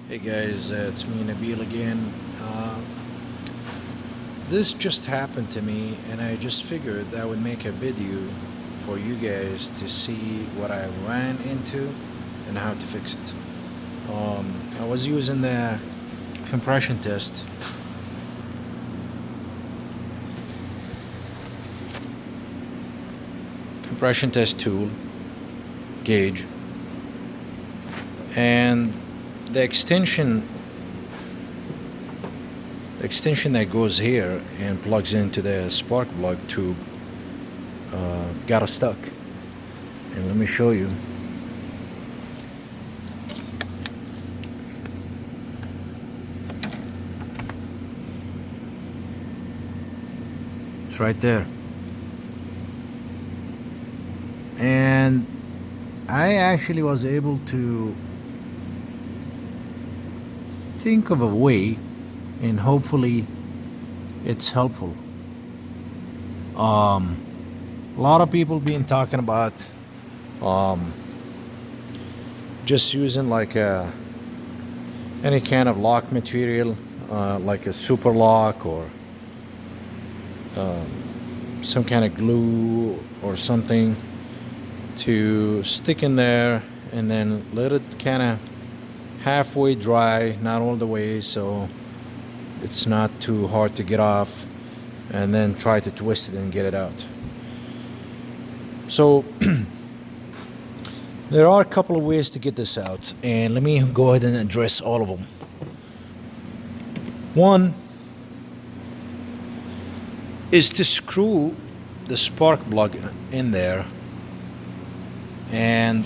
Hey guys, it's me Nabil again. This just happened to me, and I just figured I would make a video for you guys to see what I ran into and how to fix it. I was using the compression test. Compression test tool, gauge, and the extension that goes here and plugs into the spark plug tube got stuck. And let me show you. It's right there. And I actually was able to think of a way, and hopefully it's helpful. A lot of people been talking about just using like any kind of lock material, like a super lock or some kind of glue or something to stick in there and then let it kind of halfway dry, not all the way, so it's not too hard to get off, and then try to twist it and get it out. So there are a couple of ways to get this out, and let me go ahead and address all of them. One is to screw the spark plug in there and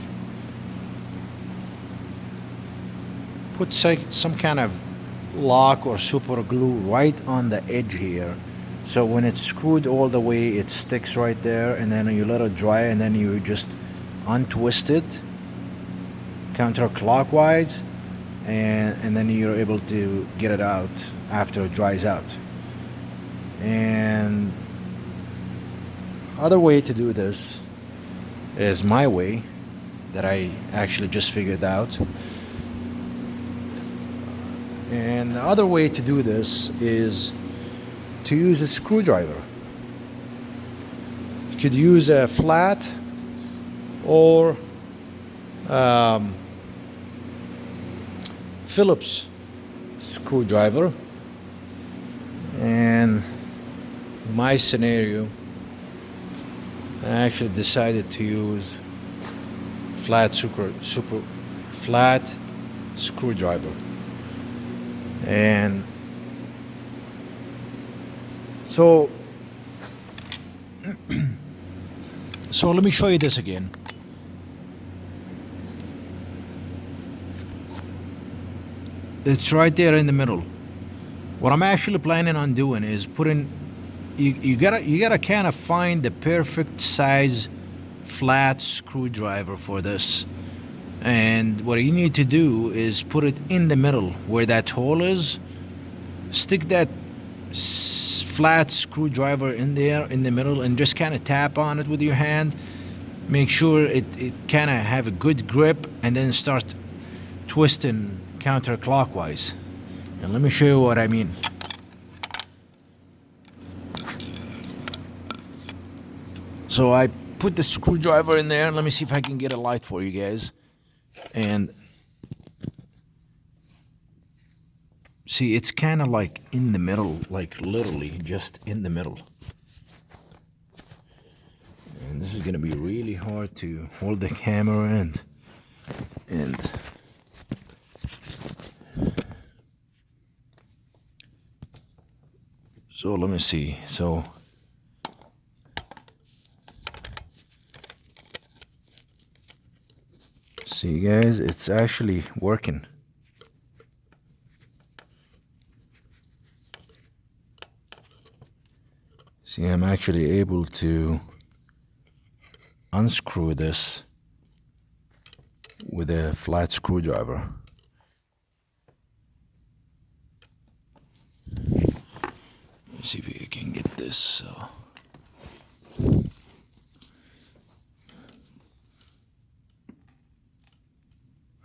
put some kind of lock or super glue right on the edge here, so when it's screwed all the way it sticks right there, and then you let it dry and then you just untwist it counterclockwise, and then you're able to get it out after it dries out. And other way to do this is my way that I actually just figured out. And the other way to do this is to use a screwdriver. You could use a flat or Phillips screwdriver. And in my scenario, I actually decided to use flat screwdriver. And so let me show you this again. It's right there in the middle. What I'm actually planning on doing is putting you gotta kind of find the perfect size flat screwdriver for this. And what you need to do is put it in the middle where that hole is. Stick that flat screwdriver in there in the middle and just kind of tap on it with your hand. Make sure it kind of have a good grip, and then start twisting counterclockwise. And let me show you what I mean. So I put the screwdriver in there. Let me see if I can get a light for you guys. And see, it's kind of like in the middle, like literally just in the middle. And this is gonna be really hard to hold the camera and so let me see. So see guys, it's actually working. See, I'm actually able to unscrew this with a flat screwdriver. Let's see if we can get this.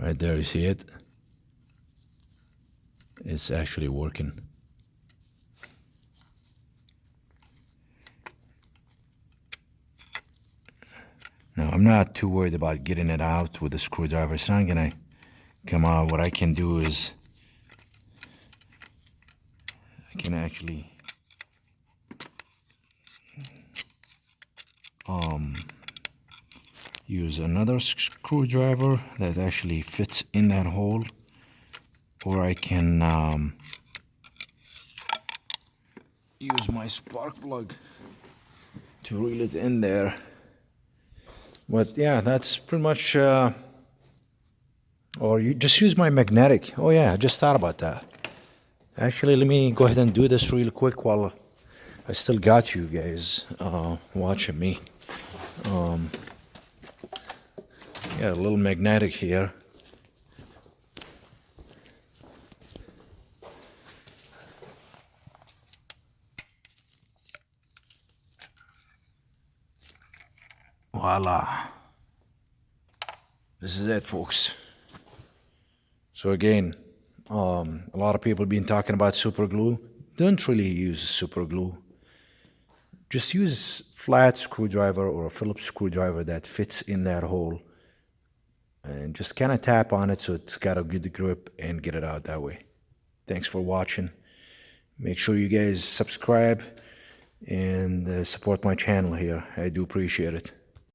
Right there, you see it? it's actually working. Now, I'm not too worried about getting it out with the screwdriver. It's not gonna come out. What I can do is I can actually use another screwdriver that actually fits in that hole, or I can use my spark plug to reel it in there. But yeah, that's pretty much, or you just use my magnetic. Oh yeah, I just thought about that. Actually, let me go ahead and do this real quick while I still got you guys watching me. Yeah, a little magnetic here. Voila. This is it, folks. So again, a lot of people have been talking about super glue. Don't really use super glue. Just use flat screwdriver or a Phillips screwdriver that fits in that hole. And just kind of tap on it so it's got a good grip and get it out that way. Thanks for watching. Make sure you guys subscribe and support my channel here. I do appreciate it.